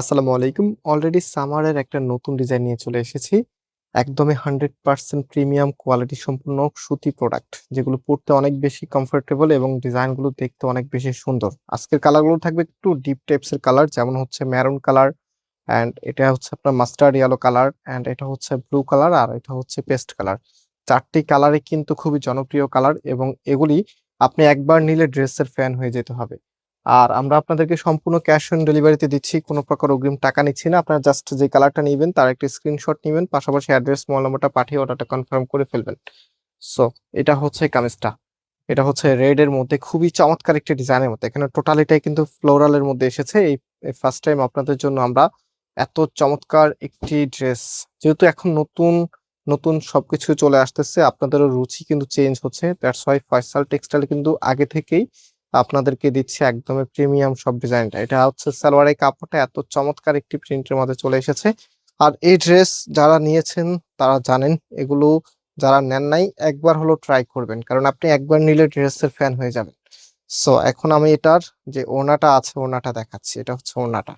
আসসালামু আলাইকুম। অলরেডি সামারের একটা নতুন ডিজাইন নিয়ে চলে এসেছি। একদমই 100% প্রিমিয়াম কোয়ালিটি সম্পূর্ণ সুতি প্রোডাক্ট, যেগুলো পরতে অনেক বেশি কমফোর্টেবল এবং ডিজাইনগুলো দেখতে অনেক বেশি সুন্দর। আজকের কালারগুলো থাকবে একটু ডিপ টাইপস এর কালার, যেমন হচ্ছে মেরুন কালার, অ্যান্ড এটা হচ্ছে আপনার মাস্টার্ড ইয়েলো কালার, অ্যান্ড এটা হচ্ছে ব্লু কালার, আর এটা হচ্ছে পেস্ট কালার। চারটি কালারই কিন্তু খুবই জনপ্রিয় কালার, এবং এগুলি আপনি একবার নিলে ড্রেসের ফ্যান হয়ে যেতে হবে। আর আমরা আপনাদেরকে সম্পূর্ণ ক্যাশ অন ডেলিভারিতে দিচ্ছি, কোনো প্রকার অগ্রিম টাকা নিচ্ছি না। আপনারা জাস্ট যে কালারটা নেবেন তার একটা স্ক্রিনশট নেবেন, পাশাপাশি অ্যাড্রেস, মোবাইল নাম্বারটা পাঠিয়ে অর্ডারটা কনফার্ম করে ফেলবেন। সো এটা হচ্ছে কামিজটা। এটা হচ্ছে রেড এর মধ্যে খুবই চমৎকার একটি ডিজাইনের মধ্যে, এখানে টোটালিটাই কিন্তু ফ্লোরালের মধ্যে এসেছে। এই ফার্স্ট টাইম আপনাদের জন্য আমরা এত চমৎকার একটি ড্রেস, যেহেতু এখন নতুন নতুন সবকিছু চলে আসতেছে, আপনাদেরও রুচি কিন্তু চেঞ্জ হচ্ছে। দ্যাটস ওয়াই ফয়সাল টেক্সটাইল কিন্তু আগে থেকেই আপনাদেরকে দিচ্ছে একদমই প্রিমিয়াম সব ডিজাইনটা। এটা হচ্ছে সালোয়ারের কাপড়টা এত চমৎকার একটি প্রিন্টের মধ্যে চলে এসেছে। আর এই ড্রেস যারা নিয়েছেন তারা জানেন, এগুলো যারা নেন নাই একবার হলো ট্রাই করবেন, কারণ আপনি একবার নিলে ড্রেসের ফ্যান হয়ে যাবেন। সো এখন আমি এটার যে ওড়নাটা আছে ওড়নাটা দেখাচ্ছি। এটা হচ্ছে ওড়নাটা,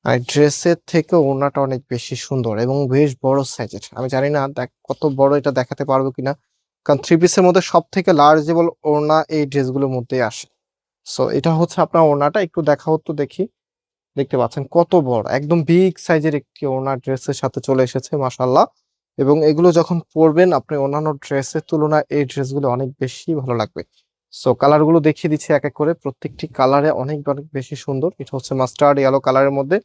আর ড্রেসের থেকে ওড়নাটা অনেক বেশি সুন্দর এবং বেশ বড় সাইজের। আমি জানি না দেখ কত বড় এটা দেখাতে পারবো কিনা, কারণ থ্রি পিসের মধ্যে সব থেকে লার্জেবল ওড়না এই ড্রেসগুলোর মধ্যে আসে। সো এটা হচ্ছে আপনার ওড়নাটা, একটু দেখা হতো দেখি। দেখতে পাচ্ছেন কত বড়, একদম বিগ সাইজের একটি ওড়না ড্রেসের সাথে চলে এসেছে, মাশাআল্লাহ। এবং এগুলো যখন পরবেন আপনি অন্যান্য ড্রেসের তুলনায় এই ড্রেসগুলো অনেক বেশি ভালো লাগবে। সো কালারগুলো দেখিয়ে দিচ্ছি এক এক করে, প্রত্যেকটি কালারে অনেক অনেক বেশি সুন্দর। এটা হচ্ছে মাস্টার্ড ইয়েলো কালারের মধ্যে,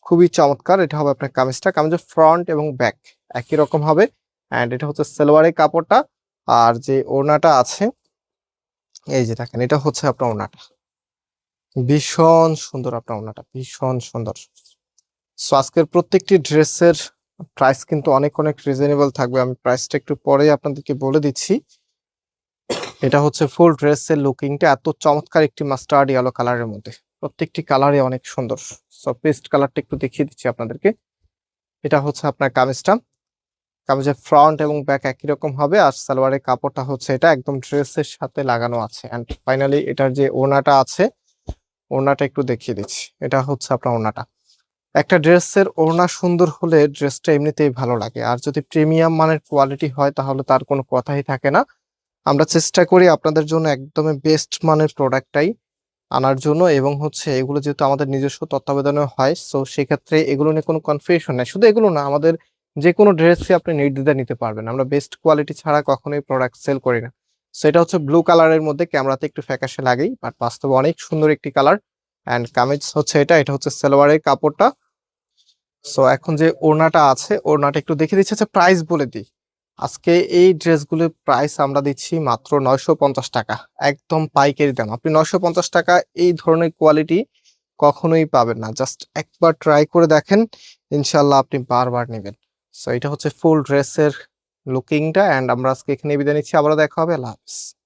খুবই চমৎকার। এটা হবে আপনার কামিজটা, কামিজের ফ্রন্ট এবং ব্যাক একই রকম হবে। অ্যান্ড এটা হচ্ছে সালোয়ারের কাপড়টা। আর যে ওড়নাটা আছে, এই যে দেখেন, এটা হচ্ছে আপনার ওড়নাটা। ভীষণ সুন্দর আপনার ওড়নাটা, ভীষণ সুন্দর। সো আজকের প্রত্যেকটি ড্রেসের প্রাইস কিন্তু অনেক অনেক রিজনেবল থাকবে, আমি প্রাইসটা একটু পরে আপনাদেরকে বলে দিচ্ছি। এটা হচ্ছে ফুল ড্রেসের লুকিংটা এত চমৎকার একটি মাস্টার্ড ইয়েলো কালারের মধ্যে, প্রত্যেকটি কালারই অনেক সুন্দর। সো পেস্ট কালারটা একটু দেখিয়ে দিচ্ছি আপনাদেরকে। এটা হচ্ছে আপনার কামিজটা, কামিজের ফ্রন্ট এবং ব্যাক একই রকম হবে। আর সালোয়ারের কাপড়টা হচ্ছে এটা একদম ড্রেসের সাথে লাগানো আছে। অ্যান্ড ফাইনালি এটার যে ওড়নাটা আছে ওড়নাটা একটু দেখিয়ে দিচ্ছি। এটা হচ্ছে আপনার ওড়নাটা। একটা ড্রেসের ওড়না সুন্দর হলে ড্রেসটা এমনিতেই ভালো লাগে, আর যদি প্রিমিয়াম মানের কোয়ালিটি হয় তাহলে তার কোনো কথাই থাকে না। আমরা চেষ্টা করি আপনাদের জন্য একদমই বেস্ট মানের প্রোডাক্টটাই আনার জন্য, এবং হচ্ছে এগুলো যেহেতু আমাদের নিজস্ব তত্ত্বাবধানে হয়, সো সেক্ষেত্রে এগুলো নিয়ে কোনো কনফিউশন নাই। শুধু এগুলো না, আমাদের যে কোনো ড্রেসই আপনি নির্দ্বিধায় নিতে পারবেন, আমরা বেস্ট কোয়ালিটি ছাড়া কখনোই প্রোডাক্ট সেল করি না। সেটা হচ্ছে ব্লু কালারের মধ্যে, ক্যামেরাতে একটু ফ্যাকাশে লাগেই, বাট বাস্তবে অনেক সুন্দর একটি কালার। অ্যান্ড কামিজ হচ্ছে এটা, এটা হচ্ছে সালোয়ারের কাপড়টা। সো এখন যে ওড়নাটা আছে ওড়নাটা একটু দেখে দিচ্ছি। আচ্ছা প্রাইস বলে দিই, আজকে এই ড্রেসগুলোর প্রাইস আমরা দিচ্ছি মাত্র 950 টাকা, একদম পাইকারি দাম। আপনি 950 টাকা এই ধরনের কোয়ালিটি কখনোই পাবেন না। জাস্ট একবার ট্রাই করে দেখেন, ইনশাল্লাহ আপনি বারবার নেবেন। সো এটা হচ্ছে ফুল ড্রেসের লুকিংটা। অ্যান্ড আমরা আজকে এখানে বিদায় নিচ্ছি, আবারও দেখা হবে। আল্লাহ হাফিজ।